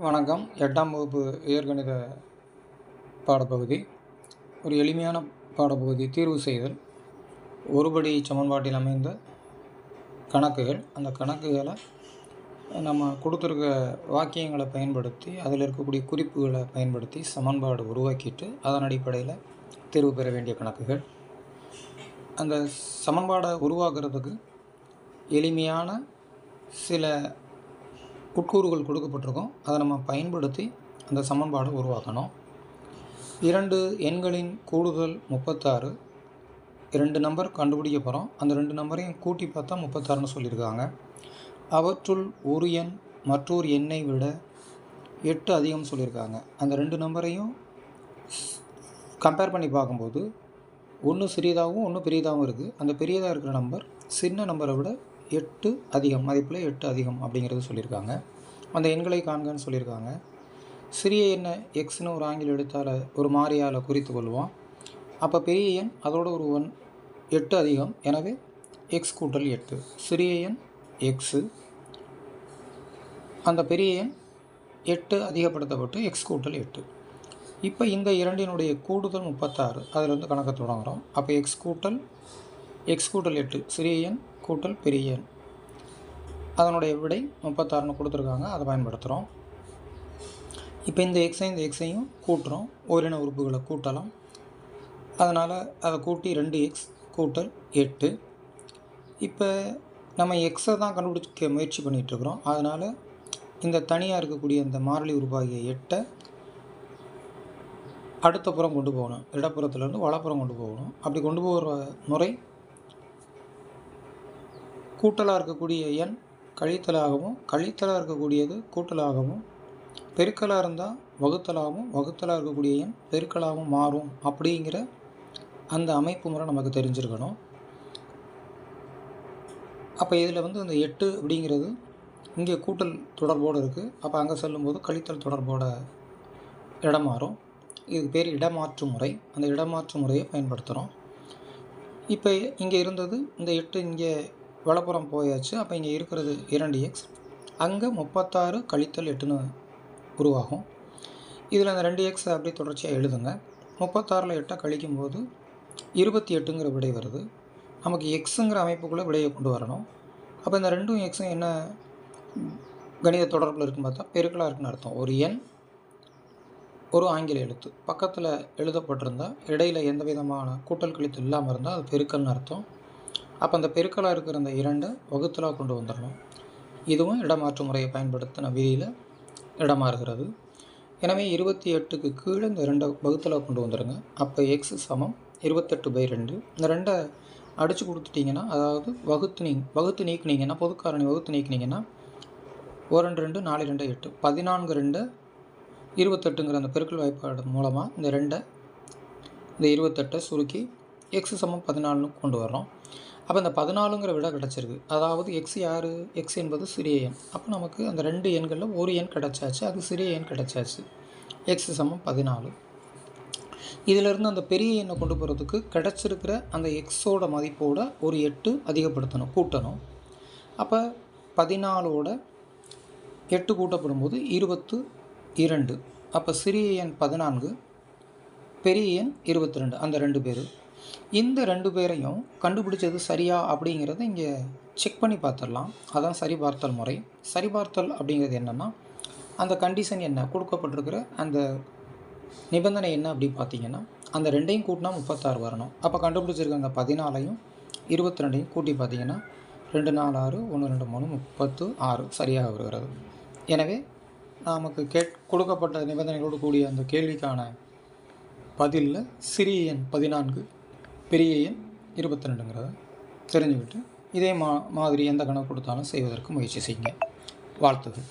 வணக்கம். 8ஆம் வகுப்பு இயற்கணித பாடப்பகுதி. ஒரு எளிமையான பாடப்பகுதி. தீர்வு செய்தல். ஒருபடி சமன்பாட்டில் அமைந்த கணக்குகள். அந்த கணக்குகளை நம்ம கொடுத்துருக்க வாக்கியங்களை பயன்படுத்தி, அதில் இருக்கக்கூடிய குறிப்புகளை பயன்படுத்தி சமன்பாடு உருவாக்கிட்டு அதன் அடிப்படையில் தீர்வு பெற வேண்டிய கணக்குகள். அந்த சமன்பாடை உருவாக்குறதுக்கு எளிமையான சில உட்கூறுகள் கொடுக்கப்பட்டிருக்கும். அதை நம்ம பயன்படுத்தி அந்த சமன்பாடை உருவாக்கணும். 2 எண்களின் கூடுதல் 36. 2 நம்பர் கண்டுபிடிக்க போகிறோம். அந்த 2 நம்பரையும் கூட்டி பார்த்தா 36ன்னு சொல்லியிருக்காங்க. அவற்றுள் ஒரு எண் மற்றொரு எண்ணை விட 8 அதிகம் சொல்லியிருக்காங்க. அந்த 2 நம்பரையும் கம்பேர் பண்ணி பார்க்கும்போது ஒன்று சிறியதாகவும் ஒன்று பெரியதாகவும் இருக்குது. அந்த பெரியதாக இருக்கிற நம்பர் சின்ன நம்பரை விட 8 அதிகம், மதிப்பில் 8 அதிகம் அப்படிங்கிறது சொல்லியிருக்காங்க. அந்த எண்களை காண்கன்னு சொல்லியிருக்காங்க. சிறிய எண்ணை எக்ஸ்னு ஒரு ஆங்கில எழுத்தால் ஒரு மாறியால் குறித்து கொள்வோம். அப்போ பெரிய எண் அதோட ஒரு 8 அதிகம், எனவே எக்ஸ் கூட்டல் 8. சிறிய எண் எக்ஸு, அந்த பெரிய எண் 8 அதிகப்படுத்தப்பட்டு எக்ஸ் கூட்டல் 8. இப்போ இந்த இரண்டினுடைய கூடுதல் 36, அதிலிருந்து கணக்கை தொடங்குகிறோம். அப்போ எக்ஸ் கூட்டல் 8 சிறிய எண் கூட்டல் பெரிய எண், அதனுடைய விடை 36ன்னு கொடுத்துருக்காங்க. அதை பயன்படுத்துகிறோம். இப்போ இந்த எக்ஸையும் கூட்டுறோம். ஓரின உறுப்புகளை கூட்டலாம். அதனால் அதை கூட்டி 2x கூட்டல் 8. இப்போ நம்ம எக்ஸை தான் கண்டுபிடிக்க முயற்சி பண்ணிகிட்ருக்குறோம். அதனால் இந்த தனியாக இருக்கக்கூடிய இந்த மாறிலி உறுப்பாகிய 8 அடுத்த புறம் கொண்டு போகணும். இடப்புறத்துலேருந்து வலப்புறம் கொண்டு போகணும். அப்படி கொண்டு போகிற முறை கூட்டலாக இருக்கக்கூடிய எண் கழித்தலாகவும், கழித்தலாக இருக்கக்கூடியது கூட்டலாகவும், பெருக்கலாக இருந்தால் வகுத்தலாகவும், வகுத்தலாக இருக்கக்கூடிய எண் பெருக்கலாகவும் மாறும். அப்படிங்கிற அந்த அமைப்பு முறை நமக்கு தெரிஞ்சிருக்கணும். அப்போ இதில் அந்த 8 அப்படிங்கிறது இங்கே கூட்டல் தொடர்போடு இருக்குது. அப்போ அங்கே செல்லும்போது கழித்தல் தொடர்போட இடம் மாறும். இதுக்கு பேர் இடமாற்று முறை. அந்த இடமாற்று முறையை பயன்படுத்துகிறோம். இப்போ இங்கே இருந்தது இந்த 8 இங்கே வலப்புறம் போயாச்சு. அப்போ இங்கே இருக்கிறது 2x, அங்கே 36 கழித்தல் 8ன்னு உருவாகும். இதில் அந்த 2x அப்படியே தொடர்ச்சியாக எழுதுங்க. 36ல் 8 கழிக்கும்போது 28ங்கிற விடை வருது. நமக்கு எக்ஸுங்கிற அமைப்புக்குள்ளே விடையை கொண்டு வரணும். அப்போ இந்த 2ம் எக்ஸும் என்ன கணித தொடர்பில் இருக்குன்னு பார்த்தா பெருக்கலாக இருக்குன்னு அர்த்தம். ஒரு எண் ஒரு ஆங்கில எழுத்து பக்கத்தில் எழுதப்பட்டிருந்தால் இடையில் எந்த விதமான கூட்டல் கழித்தல் இல்லாமல் இருந்தால் அது பெருக்கல்னு அர்த்தம். அப்போ அந்த பெருக்கலாக இருக்கிற அந்த 2 வகுத்தலாக கொண்டு வந்துடணும். இதுவும் இடமாற்று முறையை பயன்படுத்தின விதியில் இடமாறுகிறது. எனவே 28க்கு கீழே இந்த 2 வகுத்தலாக கொண்டு வந்துடுங்க. அப்போ எக்ஸ் சமம் 28/2. இந்த 2 அடித்து கொடுத்துட்டிங்கன்னா, அதாவது வகுத்து நீக்கினீங்கன்னா, பொதுக்காரணி வகுத்து நீக்கினீங்கன்னா 1 2 4 2 8 14 2 28ங்கிற அந்த பெருக்கல் வாய்ப்பாடு மூலமாக இந்த 28 சுருக்கி எக்ஸ் சமம் 14ன்னு கொண்டு வர்றோம். அப்போ இந்த 14ங்கிற விட கிடச்சிருக்கு. அதாவது எக்ஸ் யார்? எக்ஸ் என்பது சிறிய எண். அப்போ நமக்கு அந்த 2 எண்களில் ஒரு எண் கிடச்சாச்சு, அது சிறிய எண் கிடச்சாச்சு. எக்ஸ் சமம் 14. இதிலிருந்து அந்த பெரிய எண்ணை கொண்டு போகிறதுக்கு கிடச்சிருக்கிற அந்த எக்ஸோட மதிப்போட ஒரு 8 அதிகப்படுத்தணும், கூட்டணும். அப்போ 14ஓட 8 கூட்டப்படும் போது 22. அப்போ சிறிய எண் 14, பெரிய எண் 22, அந்த 2 பேர். இந்த 2 பேரையும் கண்டுபிடிச்சது சரியா அப்படிங்கிறத இங்கே செக் பண்ணி பார்த்துடலாம். அதான் சரிபார்த்தல் முறை. சரிபார்த்தல் அப்படிங்கிறது என்னென்னா, அந்த கண்டிஷன் என்ன கொடுக்கப்பட்டிருக்கிற அந்த நிபந்தனை என்ன அப்படி பார்த்தீங்கன்னா, அந்த 2ஐயும் கூட்டினா 36 வரணும். அப்போ கண்டுபிடிச்சிருக்க அந்த 14ஐயும் 22ஐயும் கூட்டி பார்த்தீங்கன்னா 2 4 6 1 2 3 36 சரியாக வருகிறது. எனவே நமக்கு கொடுக்கப்பட்ட நிபந்தனைகளோடு கூடிய அந்த கேள்விக்கான பதிலில் சிறிய எண் 14, பெரிய எண் 22ங்கிறத தெரிஞ்சுக்கிட்டு இதே மாதிரி எந்த கணக்கு கொடுத்தாலும் செய்வதற்கு முயற்சி செய்யுங்க. வாழ்த்துகள்.